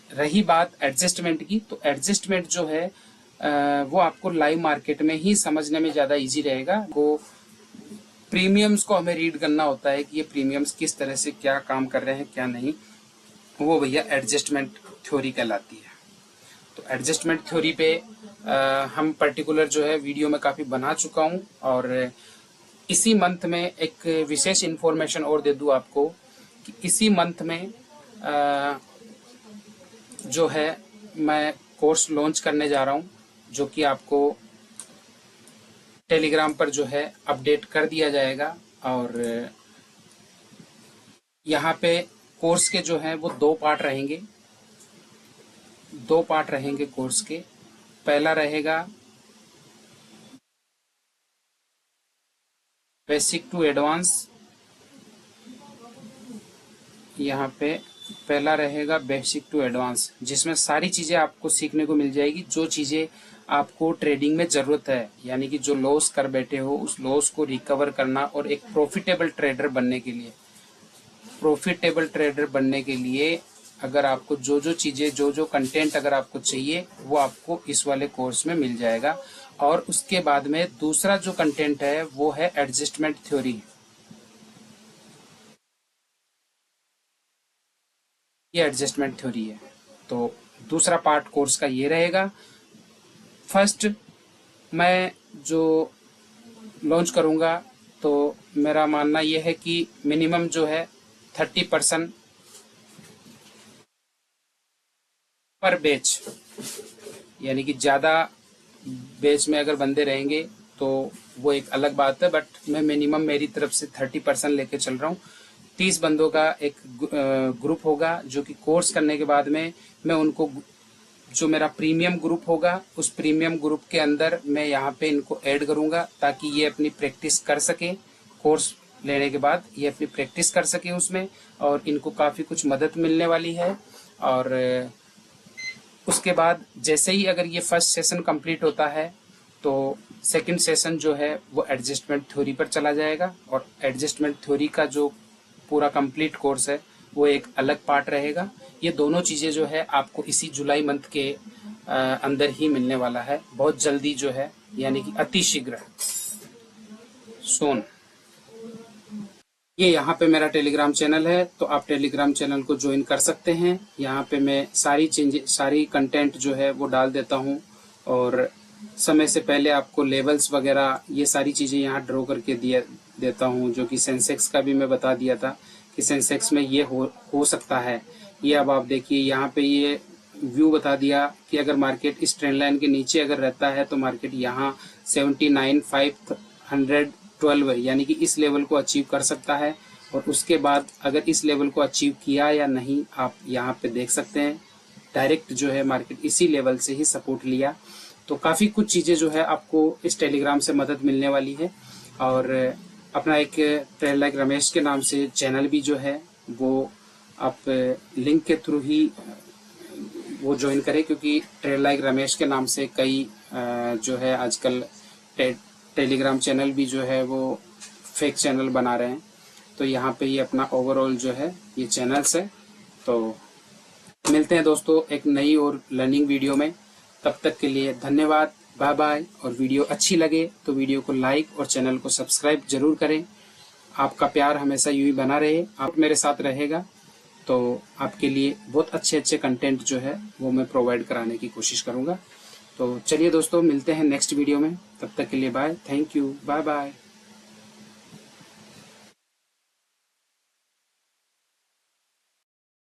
रही बात एडजस्टमेंट की, तो एडजस्टमेंट जो है वो आपको लाइव मार्केट में ही समझने में ज़्यादा इजी रहेगा। वो प्रीमियम्स को हमें रीड करना होता है कि ये प्रीमियम्स किस तरह से क्या काम कर रहे हैं क्या नहीं, वो भैया एडजस्टमेंट थ्योरी कहलाती है। तो एडजस्टमेंट थ्योरी पे हम पर्टिकुलर जो है वीडियो में काफ़ी बना चुका हूँ। और इसी मंथ में एक विशेष इन्फॉर्मेशन और दे दूँ आपको कि इसी मंथ में जो है मैं कोर्स लॉन्च करने जा रहा हूँ, जो कि आपको टेलीग्राम पर जो है अपडेट कर दिया जाएगा। और यहाँ पे कोर्स के जो है वो 2 पार्ट रहेंगे। 2 पार्ट रहेंगे कोर्स के। पहला रहेगा बेसिक टू एडवांस। यहाँ पे पहला रहेगा बेसिक टू एडवांस, जिसमें सारी चीज़ें आपको सीखने को मिल जाएगी, जो चीज़ें आपको ट्रेडिंग में ज़रूरत है। यानी कि जो लॉस कर बैठे हो उस लॉस को रिकवर करना, और एक प्रॉफिटेबल ट्रेडर बनने के लिए अगर आपको जो जो चीज़ें जो कंटेंट अगर आपको चाहिए वो आपको इस वाले कोर्स में मिल जाएगा। और उसके बाद में दूसरा जो कंटेंट है वो है एडजस्टमेंट थ्योरी। ये एडजस्टमेंट थ्योरी है। तो दूसरा पार्ट कोर्स का ये रहेगा। फर्स्ट मैं जो लॉन्च करूँगा तो मेरा मानना ये है कि मिनिमम जो है 30% पर बैच, यानी कि ज़्यादा बैच में अगर बंदे रहेंगे तो वो एक अलग बात है, बट मैं मिनिमम मेरी तरफ से 30% लेके चल रहा हूँ। 30 बंदों का एक ग्रुप होगा, जो कि कोर्स करने के बाद में मैं उनको, जो मेरा प्रीमियम ग्रुप होगा उस प्रीमियम ग्रुप के अंदर मैं यहाँ पे इनको ऐड करूँगा, ताकि ये अपनी प्रैक्टिस कर सके। कोर्स लेने के बाद ये अपनी प्रैक्टिस कर सके उसमें, और इनको काफ़ी कुछ मदद मिलने वाली है। और उसके बाद जैसे ही अगर ये फर्स्ट सेशन कंप्लीट होता है तो सेकंड सेशन जो है वो एडजस्टमेंट थ्योरी पर चला जाएगा। और एडजस्टमेंट थ्योरी का जो पूरा कंप्लीट कोर्स है वो एक अलग पार्ट रहेगा। ये दोनों चीज़ें जो है आपको इसी जुलाई मंथ के अंदर ही मिलने वाला है, बहुत जल्दी जो है, यानी कि अति शीघ्र। सोन ये यहाँ पे मेरा टेलीग्राम चैनल है, तो आप टेलीग्राम चैनल को ज्वाइन कर सकते हैं। यहाँ पे मैं सारी कंटेंट जो है वो डाल देता हूँ, और समय से पहले आपको लेवल्स वगैरह ये सारी चीज़ें यहाँ ड्रॉ करके देता हूँ, जो कि सेंसेक्स का भी मैं बता दिया था कि सेंसेक्स में ये हो सकता है। ये अब आप देखिए यहाँ पे ये व्यू बता दिया कि अगर मार्केट इस ट्रेंड लाइन के नीचे अगर रहता है तो मार्केट यहाँ 79,512 यानी कि इस लेवल को अचीव कर सकता है। और उसके बाद अगर इस लेवल को अचीव किया या नहीं आप यहाँ पे देख सकते हैं। डायरेक्ट जो है मार्केट इसी लेवल से ही सपोर्ट लिया। तो काफ़ी कुछ चीज़ें जो है आपको इस टेलीग्राम से मदद मिलने वाली है। और अपना एक ट्रेड लाइक रमेश के नाम से चैनल भी जो है वो आप लिंक के थ्रू ही वो ज्वाइन करें, क्योंकि ट्रेड लाइक रमेश के नाम से कई जो है आजकल टेलीग्राम चैनल भी जो है वो फेक चैनल बना रहे हैं। तो यहाँ पे ये अपना ओवरऑल जो है ये चैनल्स है। तो मिलते हैं दोस्तों एक नई और लर्निंग वीडियो में। तब तक के लिए धन्यवाद, बाय बाय। और वीडियो अच्छी लगे तो वीडियो को लाइक और चैनल को सब्सक्राइब जरूर करें। आपका प्यार हमेशा यूं ही बना रहे, आप मेरे साथ रहेगा तो आपके लिए बहुत अच्छे अच्छे कंटेंट जो है वो मैं प्रोवाइड कराने की कोशिश करूँगा। तो चलिए दोस्तों, मिलते हैं नेक्स्ट वीडियो में। तब तक के लिए bye, thank you, bye bye.